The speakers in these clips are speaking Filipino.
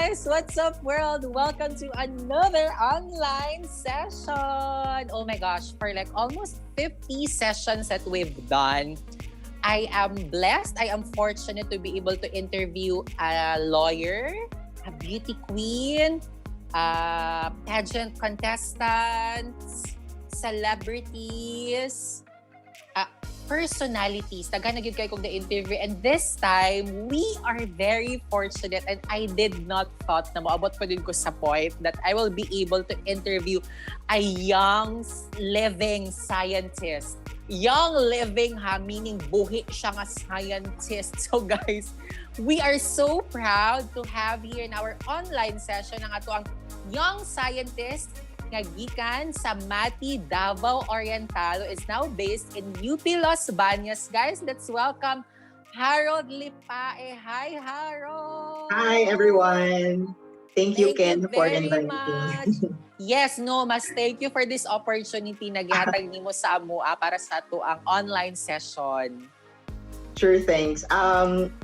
guys! What's up, world? Welcome to another online session. Oh my gosh, for like almost 50 sessions that we've done, I am blessed. I am fortunate to be able to interview a lawyer, a beauty queen, pageant contestants, celebrities, personalities. Daghan na gyud kay kog the interview, and this time we are very fortunate, and I did not thought na moabot pa din ko sa point that I will be able to interview a young living scientist. Young living ha, meaning buhi siya nga scientist. So guys, we are so proud to have here in our online session ang ato ang young scientist nga gikan sa Mati, Davao Oriental, is now based in UP Los Baños. Guys, let's welcome Harold Lipae. Hi, Harold! Hi, everyone! Thank you, Kenn, for inviting me. Yes, no, mas thank you for this opportunity na gihatag nimo sa amua para sa ato ang online session. Sure, thanks.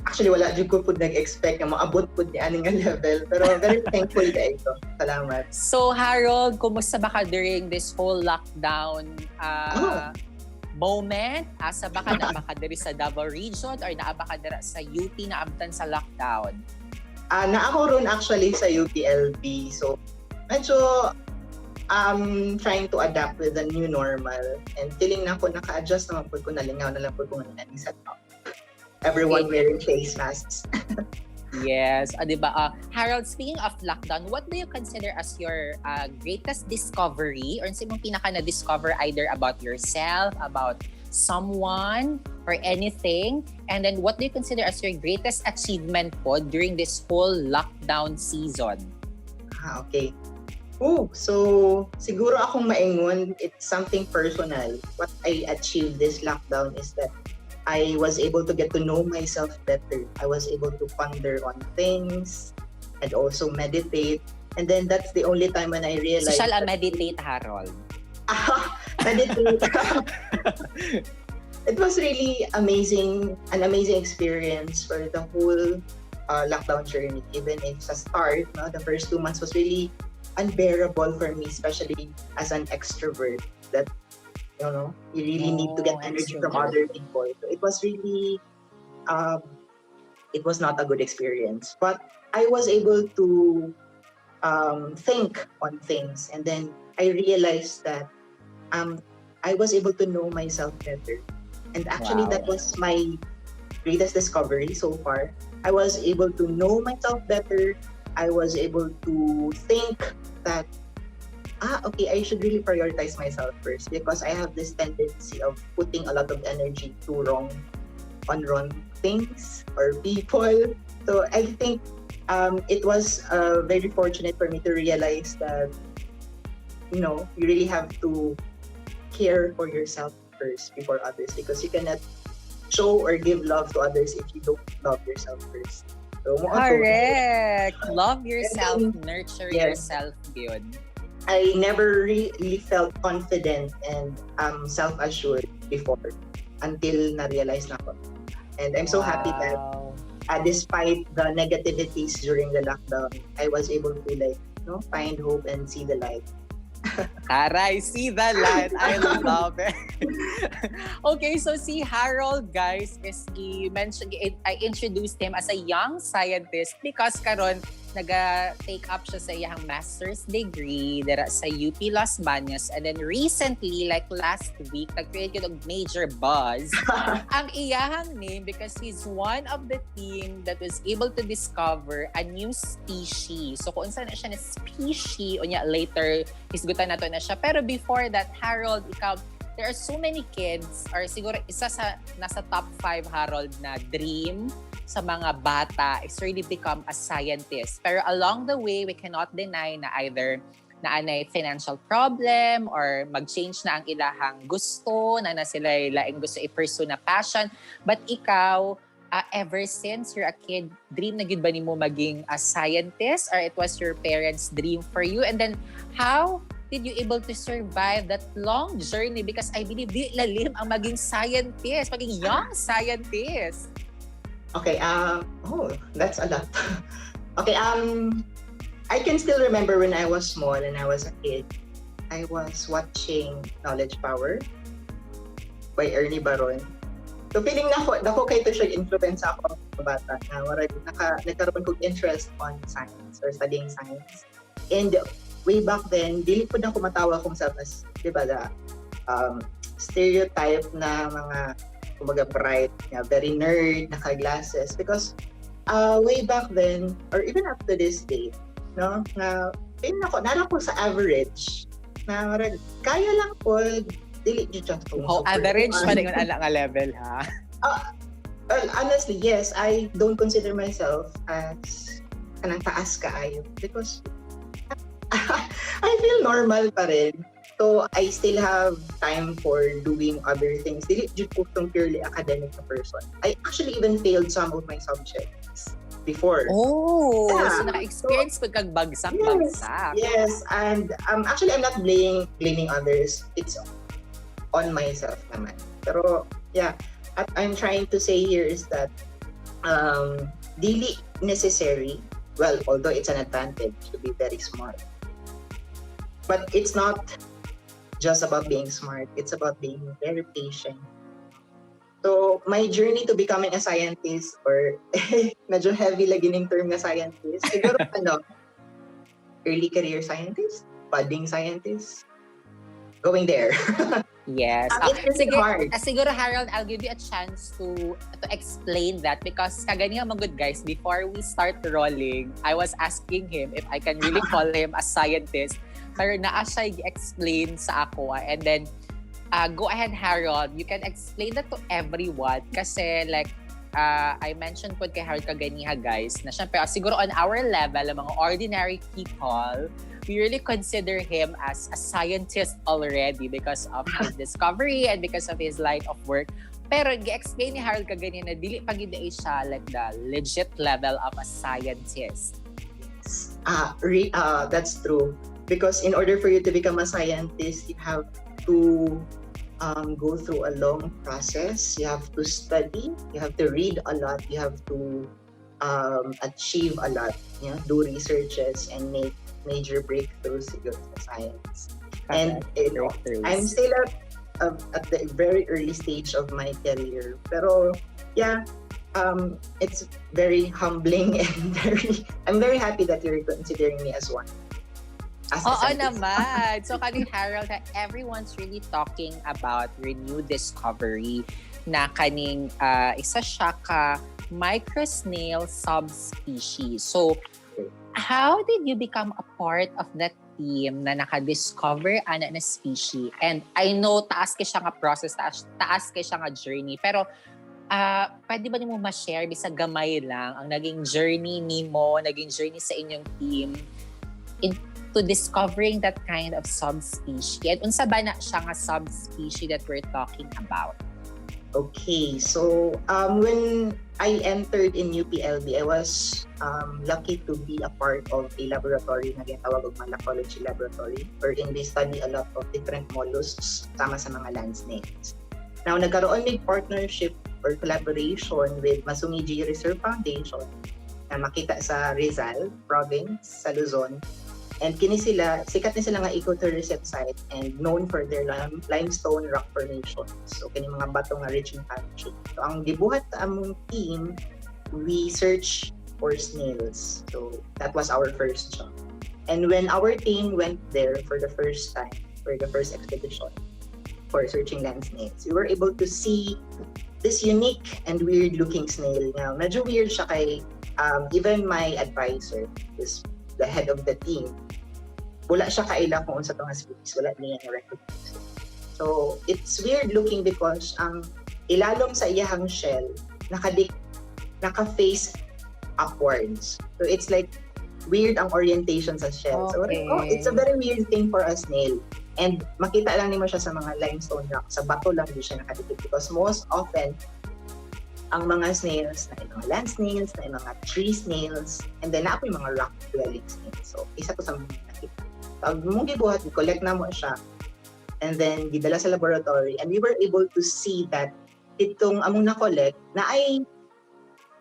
Actually, wala dyan ko po nag-expect na maabot po ni aning level. Pero very thankful ka ito. Salamat. So, Harold, kumusta ba ka during this whole lockdown moment? Asa ba ka na baka diri sa Davao region or naa ba ka diri sa UP na abtan sa lockdown? Na ako ron actually sa UPLB. So, medyo trying to adapt with the new normal. And feeling na ako naka-adjust naman po ko, nalingaw na lang po ko ng setup. Everyone wearing face masks. Yes. Diba? Harold, speaking of lockdown, what do you consider as your greatest discovery or sa mong pinaka na-discover either about yourself, about someone, or anything? And then what do you consider as your greatest achievement po during this whole lockdown season? Okay. So siguro akong maingon, it's something personal. What I achieved this lockdown is that I was able to get to know myself better. I was able to ponder on things and also meditate. And then that's the only time when I realized... So shall I meditate, Harold? Meditate. It was really an amazing experience for the whole lockdown journey. Even if sa start, the first 2 months was really unbearable for me, especially as an extrovert, that you really need to get energy from other people. So it was really it was not a good experience, but I was able to think on things, and then I realized that I was able to know myself better, and actually that was my greatest discovery so far. I was able to know myself better. I was able to think that okay, I should really prioritize myself first, because I have this tendency of putting a lot of energy on wrong things or people. So I think it was very fortunate for me to realize that you really have to care for yourself first before others, because you cannot show or give love to others if you don't love yourself first. So, correct. Love yourself, nurture yourself. Good. I never really felt confident and self-assured before until na-realize na ako. And I'm so happy that despite the negativities during the lockdown, I was able to find hope and see the light. Aray, see the light. I love it. Okay, so si Harold, guys, I introduced him as a young scientist because karon naga-take up siya sa iyang master's degree dira sa UP Los Baños, and then recently, like last week, nag-create yun ng major buzz ang iyahang name because he's one of the team that was able to discover a new species. So kung saan na siya na species, unya later hisgutan nato na siya. Pero before that, Harold, ikaw, there are so many kids, or siguro isa sa nasa top 5, Harold, na dream sa mga bata is really become a scientist. Pero along the way, we cannot deny na either na anay financial problem or mag-change na ang ilahang gusto, na sila laing gusto i-pursue na passion. But ikaw, ever since you're a kid, dream na gid ba nimo maging a scientist, or it was your parents' dream for you? And then how did you able to survive that long journey? Because I believe di lalim ang maging scientist, maging young scientist. Okay, that's a lot. Okay, I can still remember when I was small and I was a kid, I was watching Knowledge Power by Ernie Baron. So feeling nako kay to siya influence ako sa bata na nagkaroon kong interest on science or studying science. And way back then, dili po na ko matawa kung sa mas, di ba, stereotype na mga kumbaga bright, very nerd, naka-glasses. Because way back then, or even up to this day, no, na feeling nara ko sa average, na marag, kaya lang po, dili just average pa rin ang level, ha? Well, honestly, yes, I don't consider myself as kanang taas kaayo because I feel normal pa rin. So, I still have time for doing other things. Dili just po purely academic na person. I actually even failed some of my subjects before. Oh, yeah. So naka-experience ko kag bagsak-bagsak. Yes, and actually I'm not blaming others. It's on myself naman. Pero yeah, what I'm trying to say here is that dili necessary, well, although it's an advantage to be very smart, but it's not just about being smart, it's about being very patient. So, my journey to becoming a scientist, or medyo heavy lagi ng term na scientist, siguro early career scientist, budding scientist, going there. Yes. It's hard. Siguro, Harold, I'll give you a chance to explain that because kagani mga good guys, before we start rolling, I was asking him if I can really call him a scientist. Pero naa siya i-explain sa ako. And then, go ahead, Harold. You can explain that to everyone kasi like, I mentioned po kay Harold kaganiha guys na syempre siguro on our level, ang mga ordinary people, we really consider him as a scientist already because of his discovery and because of his line of work. Pero gi-explain ni Harold kaganiha na dili pa gid siya like the legit level of a scientist. That's true. Because in order for you to become a scientist, you have to go through a long process. You have to study. You have to read a lot. You have to achieve a lot. You know, do researches and make major breakthroughs in science. And I'm still at the very early stage of my career. Pero yeah, it's very humbling and I'm very happy that you're considering me as one. Oo naman. So kaning Harold, everyone's really talking about renewed discovery na kaning isa siya ka microsnail subspecies. So how did you become a part of that team na naka-discover ana na species? And I know taas kay siya nga process, taas kay siya nga journey. Pero pwede ba nimo ma-share bisag gamay lang ang naging journey nimo, naging journey sa inyong team to discovering that kind of subspecies? And unsa ba na siya nga subspecies that we're talking about? Okay, so when I entered in UPLB, I was lucky to be a part of a laboratory na ginatawag og malacology laboratory, wherein we study a lot of different mollusks sama sa mga land snakes. Now, nagkaroon ng partnership or collaboration with Masungiji Reserve Foundation na makita sa Rizal province, sa Luzon. And sikat na sila nga ecotourism site and known for their limestone rock formations. So, kini mga bato nga rich in calcium. So, ang gibuhat among team, we search for snails. So, that was our first job. And when our team went there for the first time, for the first expedition for searching land snails, we were able to see this unique and weird-looking snail. Now, medyo weird siya kay even my advisor, the head of the team, wala siya kaila kung sa itong species, wala niya na-recognize. So, it's weird looking because ang ilalom sa iyahang shell, naka-face upwards. So, it's like weird ang orientation sa shell. Okay. So, it's a very weird thing for a snail. And makita lang nimo siya sa mga limestone rock, sa bato lang din siya nakadikit because most often, ang mga snails, na mga land snails, na mga tree snails, and then ako yung mga rock-dwelling snails. So, isa to sa mga nakita. Pag mong gibuhat, collect na mo siya, and then gidala sa laboratory, and we were able to see that itong among na-collect na ay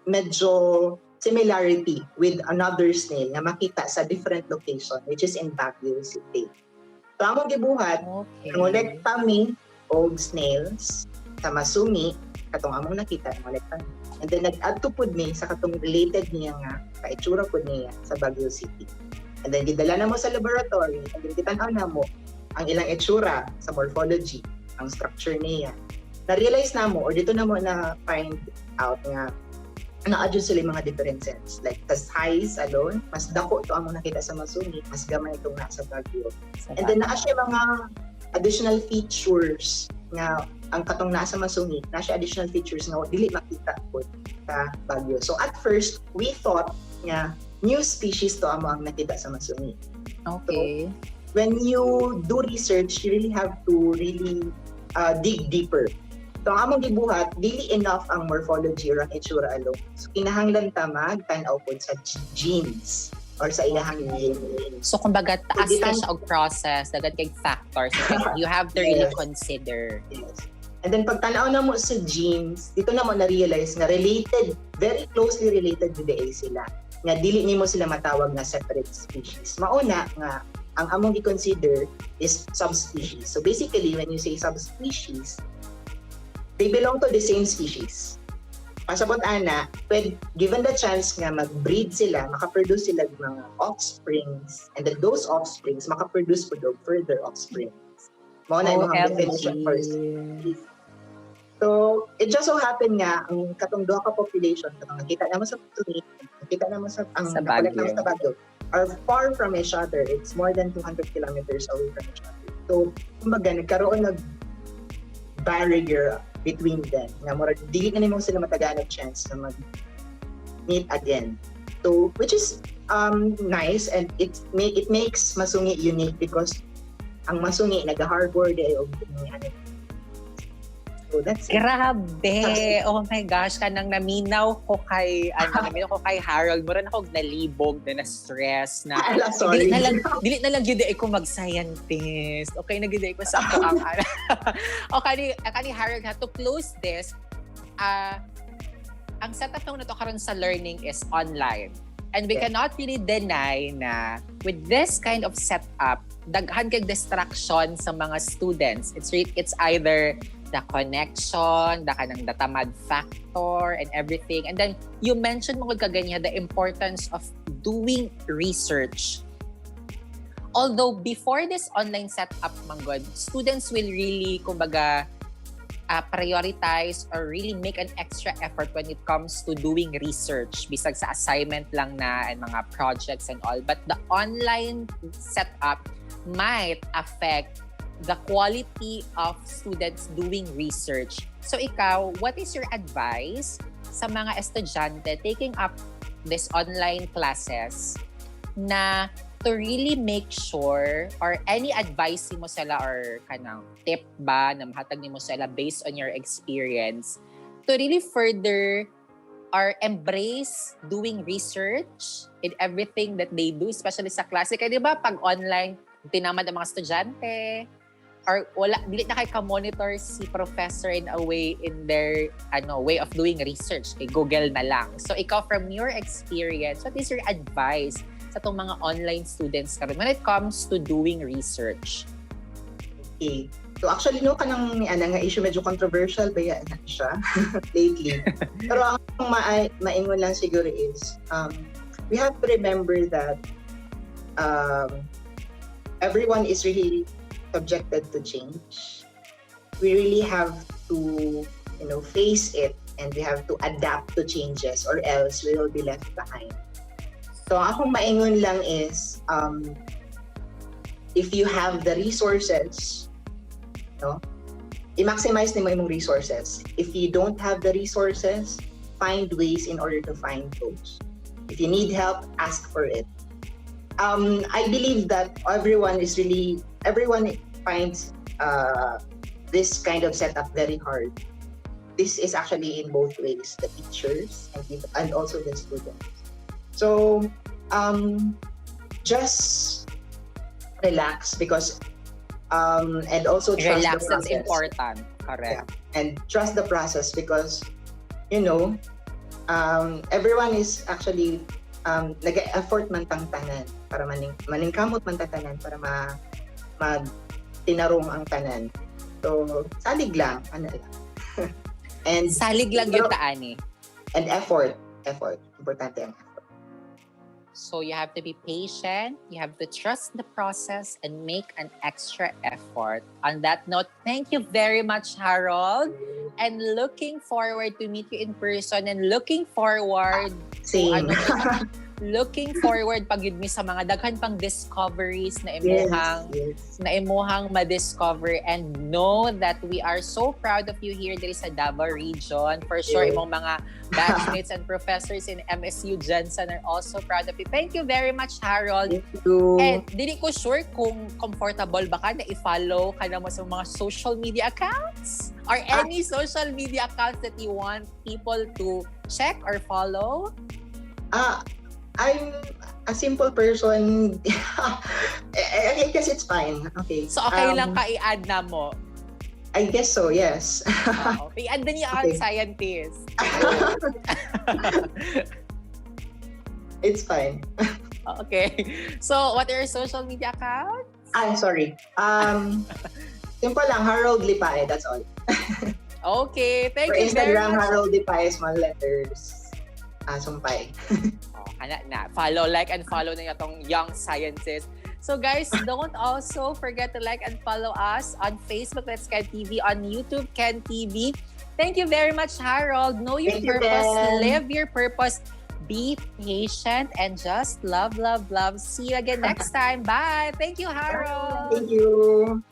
medyo similarity with another snail nga makita sa different location, which is in Baguio City. So among gibuhat, nangolekta mi og snails sa Masumi, katong among nakita, nangolekta mi. And then nag-add to pud mi sa katong related niya nga, kaitsura pud niya sa Baguio City. And then gidala na mo sa laboratory, and then kitanaw na mo ang ilang itsura sa morphology, ang structure niya. Na-realize na mo, or dito na mo na-find out nga na-adjust sila yung mga differences. Like, the size alone, mas dako to ang nakita sa Masumi, mas gamay itong nasa Baguio. And then, naasya mga additional features nga ang katong nasa Masumi, naasya additional features nga dili makita po sa Baguio. So, at first, we thought nga new species to ang nakita sa Masumi. Okay. So, when you do research, you really have to really dig deeper. So, ang among gibuhat, dili enough ang morphology or ang itsura alone. So, kinahanglan ta magtanaw po sa genes or sa ilahang DNA. So, kumbaga, taas ka siya og process, dagat kay factors you have to really consider. Yes. And then, pag tanaw na mo sa genes, dito na mo na-realize na related, very closely related with the sila. Nga dili nimo sila matawag na separate species. Mauna nga, ang among i-consider is subspecies. So, basically, when you say subspecies, they belong to the same species. Pasabot ana, given the chance nga mag-breed sila, makaproduce sila ng mga offsprings, and then those offsprings makaproduce po further offsprings. Mao na yung mga definition for species. So, it just so happened nga, ang katong duha ka population, katong nakita naman sa Masumi, nakita naman sa Baguio, are far from each other. It's more than 200 kilometers away from each other. So, kumbaga, nagkaroon ng barrier between them. Nga murag dili na nimo sila matagaan chance na mag-meet again. So, which is nice, and it makes Masungi unique because ang Masungi nag-harbor day og so that's it. Grabe! Oh my gosh, kanang naminaw ko kay Harold. Mura na ako nalibog, na stress na. Sorry. Dili na lang yun ako mag-scientist. Okay, nagide ko sa ako ang Okay, ni Harold, to close this, ang setup na to karon sa learning is online. And we cannot really deny na with this kind of setup, daghan kay distraction sa mga students. It's either the connection, the kanang datamad factor, and everything. And then, you mentioned mo kaganya the importance of doing research. Although, before this online setup, manggod, students will really, kumbaga, prioritize or really make an extra effort when it comes to doing research. Bisag sa assignment lang na and mga projects and all. But the online setup might affect the quality of students doing research. So ikaw, what is your advice sa mga estudyante taking up this online classes na to really make sure, or any advice mo sila or kanang tip ba na mahatag nimo sila based on your experience to really further or embrace doing research in everything that they do, especially sa klase? Kaya di ba pag online, tinamad ang mga estudyante, or wala, dili na kay ka-monitor si professor in a way in their way of doing research. Kay Google na lang. So ikaw, from your experience, what is your advice sa itong mga online students karon when it comes to doing research? Okay. So actually, kanang nga issue medyo controversial ba yan siya lately. Pero ang maingon lang siguro is, we have to remember that everyone is really subjected to change. We really have to, face it, and we have to adapt to changes, or else we will be left behind. So akong maingon lang is, if you have the resources, i-maximize nimo imong resources. If you don't have the resources, find ways in order to find those. If you need help, ask for it. I believe that everyone finds this kind of setup very hard. This is actually in both ways, the teachers and also the students. So, just relax because, and also trust the process. That's important. Correct. Yeah. And trust the process because, everyone is actually nag-effort man tang tanan para maningkamot man ta tanan para tinarong ang tanan. So, salig lang, ano lang. And Salig lang yung taani. And effort. Importante ang effort. So you have to be patient, you have to trust the process, and make an extra effort. On that note, thank you very much, Harold. And looking forward to meet you in person and looking forward Same. looking forward pag yun mi sa mga daghan pang discoveries na imuhang ma-discover, and know that we are so proud of you here diri sa Davao region. For sure, imong mga batchmates and professors in MSU Jensen are also proud of you. Thank you very much, Harold. Thank you. And dili ko sure kung comfortable ba ka na i-follow ka na mo sa mga social media accounts or any social media accounts that you want people to check or follow. I'm a simple person. I guess it's fine. Okay. So okay lang ka i-add na mo. I guess so, yes. I-add na niya ang scientist. It's fine. Okay. So what are your social media accounts? Sorry. Simple lang, Harold Lipae, that's all. Okay, thank For you very Instagram, much. Harold Lipae, small letters. Sumpay. Follow, like, and follow na itong young scientist. So guys, don't also forget to like and follow us on Facebook, Let's Kenn TV, on YouTube, Kenn TV. Thank you very much, Harold. Know your purpose, live your purpose, be patient, and just love, love, love. See you again next time. Bye. Thank you, Harold. Thank you.